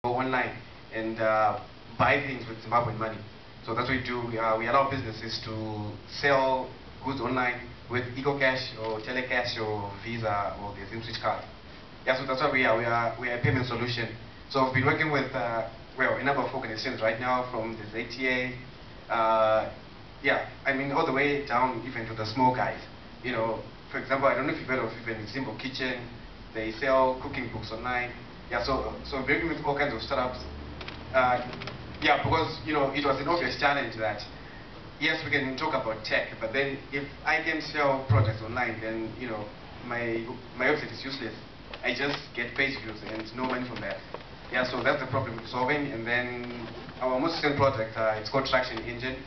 go online and buy things with Zimbabwean money. So that's what we do. We allow businesses to sell goods online with EcoCash or Telecash or Visa or the ZimSwitch card. Yeah, so that's what we are. We are a payment solution. So we've been working with well, a number of organizations right now, from the ZTA, yeah, I mean all the way down even to the small guys. You know, for example, I don't know if you've heard of even Zimbo Kitchen. They sell cooking books online. Yeah, so working with all kinds of startups. Yeah, because you know it was an obvious challenge that yes, we can talk about tech, but then if I can sell products online, then you know my website is useless. I just get page views and no money from that. Yeah, so that's the problem we're solving. And then our most recent product, it's called Traction Engine.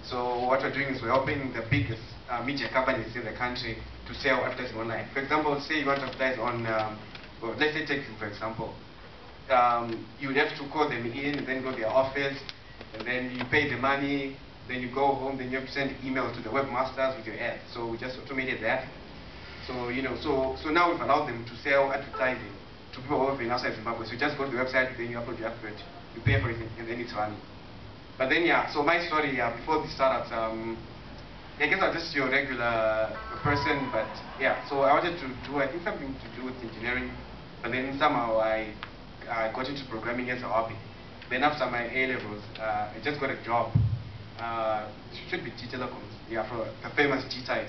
So what we're doing is we're helping the biggest media companies in the country to sell advertising online. For example, say you want to advertise on, well, let's say TechView, for example. You would have to call them in and then go to their office, and then you pay the money, then you go home, then you have to send email to the webmasters with your ad. So we just automated that. So you know, so now we've allowed them to sell advertising to people who have been outside Zimbabwe. So you just go to the website, then you upload your advert, you pay for it, and then it's running. But then yeah, so my story before the startups, I guess I'm just your regular person, but yeah. So I wanted to do, I think, something to do with engineering, but then somehow I got into programming as a hobby. Then after my A levels, I just got a job. It should be G Telecoms, yeah, for the famous G Type.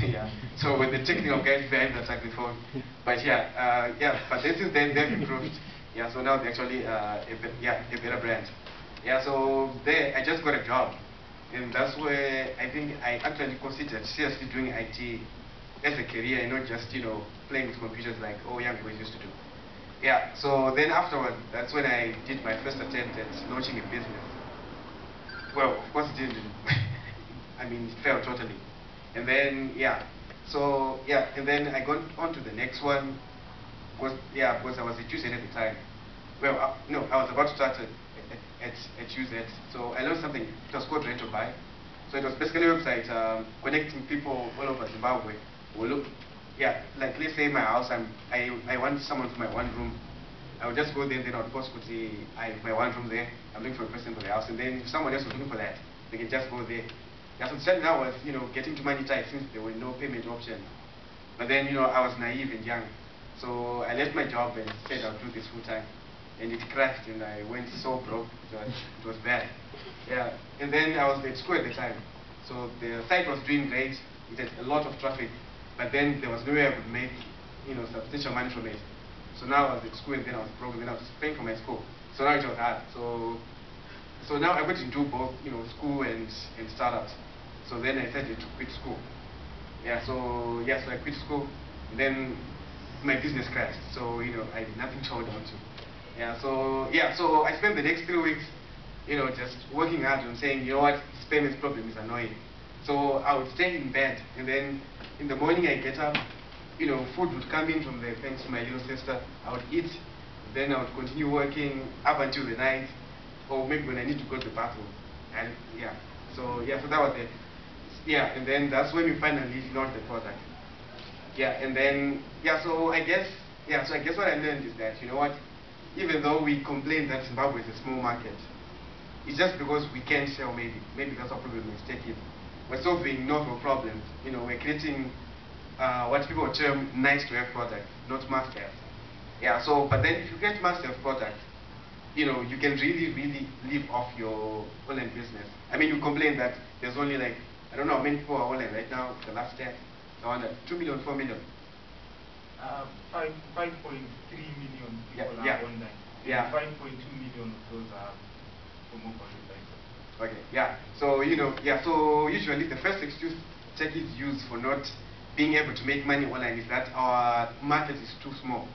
Yeah. So with the technical guys behind the microphone, but yeah, yeah. But then since then they've improved. Yeah. So now they're actually a better brand. Yeah. So there, I just got a job, and that's where I think I actually considered seriously doing IT as a career, and not just playing with computers like all young boys used to do. Yeah. So then afterwards, that's when I did my first attempt at launching a business. Well, of course it didn't. I mean, it failed totally. And then yeah, so yeah, and then I got on to the next one. Because I was at UZ at the time. Well, no, I was about to start at UZ. So I learned something. It was called Rent to Buy. So it was basically a website connecting people all over Zimbabwe. Who look, yeah, like let's say my house. I want someone for my one room. I would just go there and then I would post I have my one room there. I'm looking for a person for the house, and then if someone else was looking for that, they can just go there. Yeah, so the challenge now was, getting too money tight since there were no payment options. But then, I was naive and young. So I left my job and said I'll do this full time. And it crashed and I went so broke. It was bad. Yeah. And then I was at school at the time. So the site was doing great. It had a lot of traffic. But then there was no way I could make, substantial money from it. So now I was at school and then I was broke and then I was paying for my school. So now it was hard. So now I got into both, school and startups. So then I decided to quit school. So I quit school. And then my business crashed. So I had nothing to hold on to. So I spent the next 3 weeks, just working hard and saying, you know what, this payments problem is annoying. So I would stay in bed, and then in the morning I get up. Food would come in from the thanks to my little sister. I would eat. Then I would continue working up until the night, or maybe when I need to go to the bathroom. And so that was it. Yeah, and then that's when we finally launched the product. And then so I guess what I learned is that even though we complain that Zimbabwe is a small market, it's just because we can't sell. Maybe that's our problem. Mistake is we're solving novel problems. We're creating what people term nice to have products, not must have. So but then if you get must have product, you can really live off your online business. I mean, you complain that there's only like, I don't know how many people are online right now. The last stat, I wonder, 2 million, 4 million. 5.3 million people are online. 5.2 million of those are for mobile devices. Okay, So so usually the first excuse techies use for not being able to make money online is that our market is too small.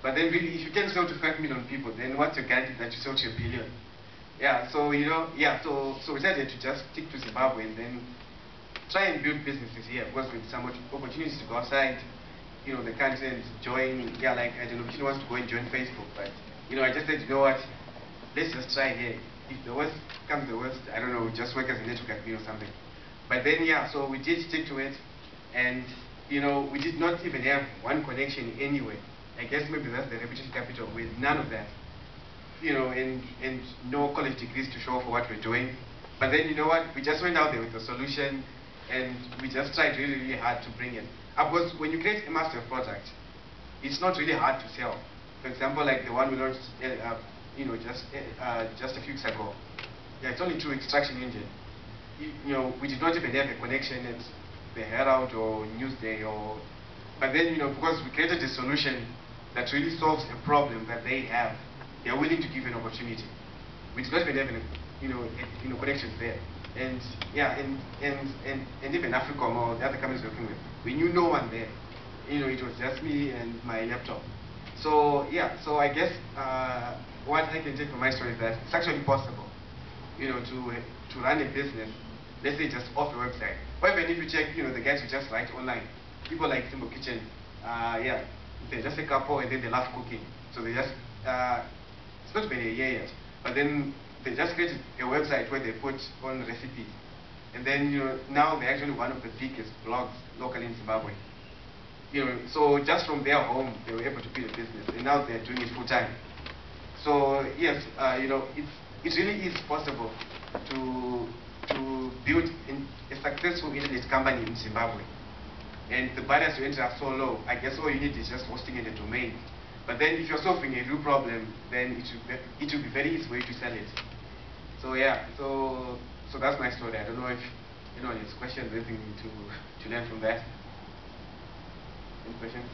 But then really, if you can sell to 5 million people, then what's your guarantee that you sell to a billion? So we decided to just stick to Zimbabwe and then try and build businesses here, because with some opportunities to go outside, the country and join, like I don't know if she wants to go and join Facebook, but I just said, you know what, let's just try here. If the worst comes the worst, I don't know, just work as a network admin or something. But then so we did stick to it, and we did not even have one connection anyway. I guess maybe that's the reputation capital with none of that. and no college degrees to show for what we're doing. But then, you know what, we just went out there with a solution, and we just tried really, really hard to bring it. Because when you create a master project, it's not really hard to sell. For example, like the one we launched, just a few weeks ago. Yeah, it's only through Extraction Engine. We did not even have a connection at the Herald or Newsday, but then, because we created a solution that really solves a problem that they have, they are willing to give an opportunity. We did not even have connections there. And yeah, and even Africom or the other companies we're working with, we knew no one there. It was just me and my laptop. So yeah, so I guess what I can take from my story is that it's actually possible, to run a business, let's say just off a website. Or even if you check, the guys who just write online, people like Simple Kitchen, yeah, they're just a couple and then they love cooking. So they just, it's not been a year yet, but then they just created a website where they put on recipes. And then, now they're actually one of the biggest blogs locally in Zimbabwe. So just from their home, they were able to build a business, and now they're doing it full time. So yes, it really is possible to build a successful internet company in Zimbabwe. And the barriers to entry are so low. I guess all you need is just hosting in a domain. But then if you're solving a real problem, then it will be very easy for you to sell it. So yeah, so that's my story. I don't know if anyone has questions, anything to learn from that. Any questions?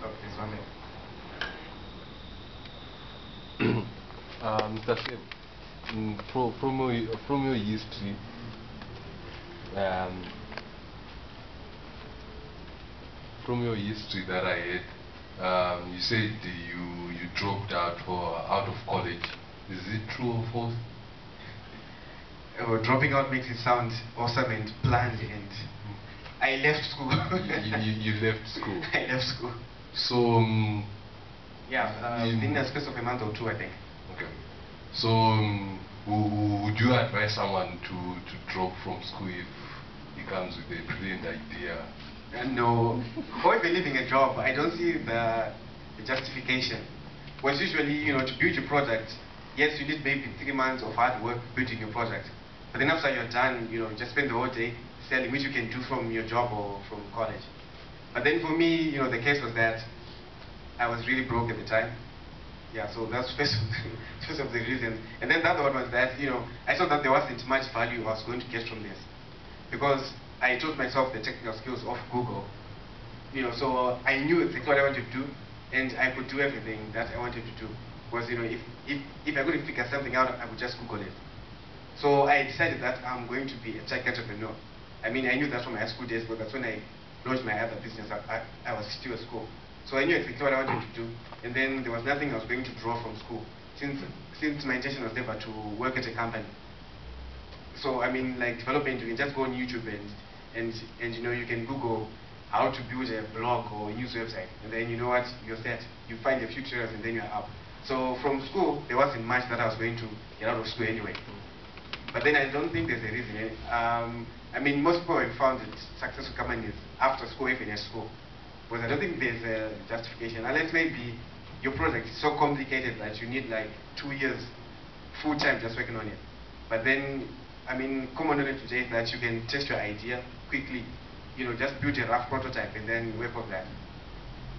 Oh, there's one there. Mr. Shem, from your history, that I heard, you said you dropped out of college. Is it true or false? Dropping out makes it sound awesome and planned, and I left school. you left school? I left school. So yeah, in a space of a month or two, I think. Okay. So would you advise someone to drop from school if he comes with a brilliant idea? No. Or if you're leaving a job, I don't see the justification. Because usually, to build your project, yes, you need maybe 3 months of hard work building your project. But then after you're done, just spend the whole day selling, which you can do from your job or from college. But then for me, the case was that I was really broke at the time. Yeah, so that's first of the reasons. And then the other one was that, I saw that there wasn't much value I was going to get from this. Because I taught myself the technical skills of Google. So I knew exactly what I wanted to do, and I could do everything that I wanted to do. Because, if I couldn't figure something out, I would just Google it. So I decided that I'm going to be a tech entrepreneur. I mean, I knew that from my high school days, but that's when I launched my other business. I was still at school. So I knew exactly what I wanted to do, and then there was nothing I was going to draw from school, since my intention was never to work at a company. So I mean, like development, you can just go on YouTube and you can Google how to build a blog or a news website, and then you know what, you're set. You find a few tutorials and then you're up. So from school, there wasn't much that I was going to get out of school anyway. But then I don't think there's a reason. I mean, most people have found that successful companies after school, even at school. Because I don't think there's a justification, unless maybe your project is so complicated that you need like 2 years full time just working on it. But then, I mean, common knowledge today is that you can test your idea quickly, just build a rough prototype and then work on that.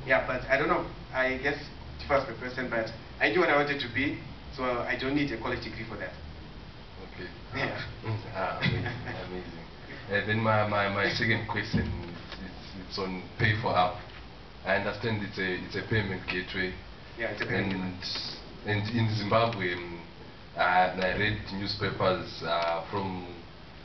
Yeah, but I don't know, I guess it differs per person, but I knew what I wanted to be, so I don't need a college degree for that. Okay. Yeah. Amazing. Then my second question, it's on Pay for App. I understand it's a payment gateway. Yeah, it's a payment gateway. And in Zimbabwe, I read newspapers from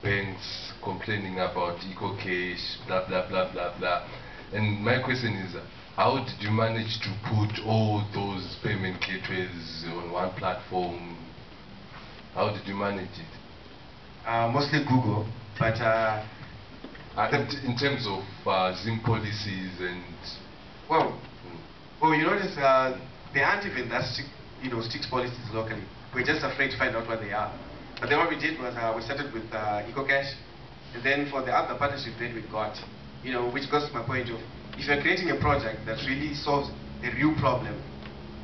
banks complaining about EcoCash, blah blah blah blah blah. And my question is, how did you manage to put all those payment gateways on one platform? How did you manage it? Mostly Google, but in terms of Zim policies and... Well, you notice there aren't even that strict policies locally. We're just afraid to find out what they are. But then what we did was we started with EcoCash, and then for the other partnership that we got, which goes to my point of, if you're creating a project that really solves a real problem,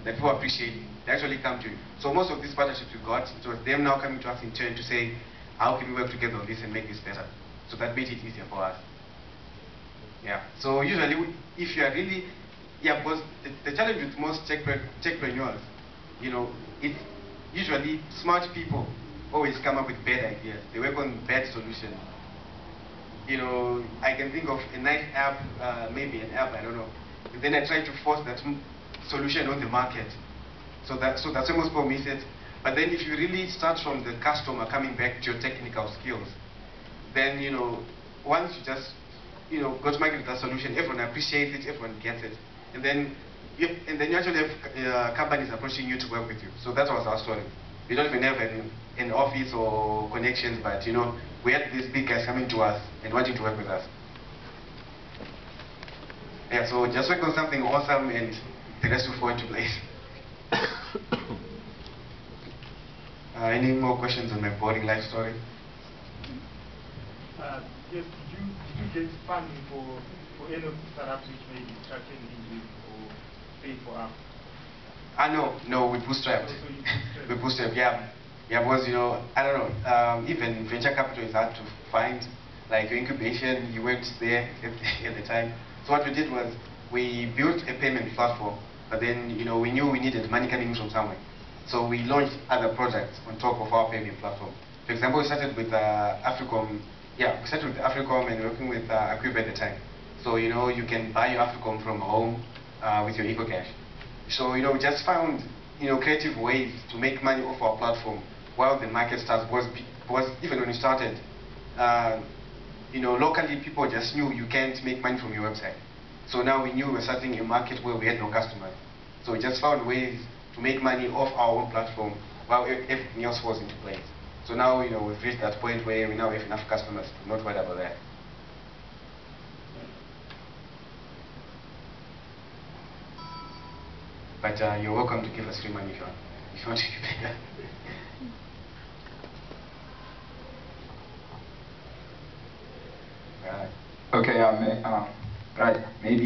that people appreciate, they actually come to you. So most of these partnerships we got, it was them now coming to us in turn to say, how can we work together on this and make this better? So that made it easier for us. Yeah. So usually, if you are really, yeah, because the challenge with most techpreneurs, you know, it's usually smart people always come up with bad ideas. They work on bad solutions. You know, I can think of a nice app, maybe an app, I don't know. And then I try to force that solution on the market. So that's almost for me said. But then if you really start from the customer coming back to your technical skills, then, you know, once you just, you know, go to market with that solution, everyone appreciates it, everyone gets it. And then you actually have companies approaching you to work with you. So that was our story. We don't even have an office or connections, but, you know, we had these big guys coming to us and wanting to work with us. Yeah, so just work on something awesome and the rest will fall into place. Any more questions on my boring life story? Yes, did you get funding for any of the startups which may be Traction Engine or Pay for App? No, we bootstrapped. So We bootstrapped, yeah. Yeah, because, you know, I don't know, even venture capital is hard to find. Like your incubation, you weren't there at the time. So what we did was we built a payment platform, but then, you know, we knew we needed money coming in from somewhere. So we launched other projects on top of our payment platform. For example, we started with Africom. Yeah, we started with Africom and working with Aquiba at the time. So, you know, you can buy your Africom from home with your EcoCash. So, you know, we just found, you know, creative ways to make money off our platform while the market starts. Because even when we started, you know, locally people just knew you can't make money from your website. So now we knew we were starting a market where we had no customers. So we just found ways to make money off our own platform while everything else falls into place. So now, you know, we've reached that point where we now have enough customers. I'm not worried about that. But you're welcome to give us free money if you want to be bigger. Right. Okay, right, maybe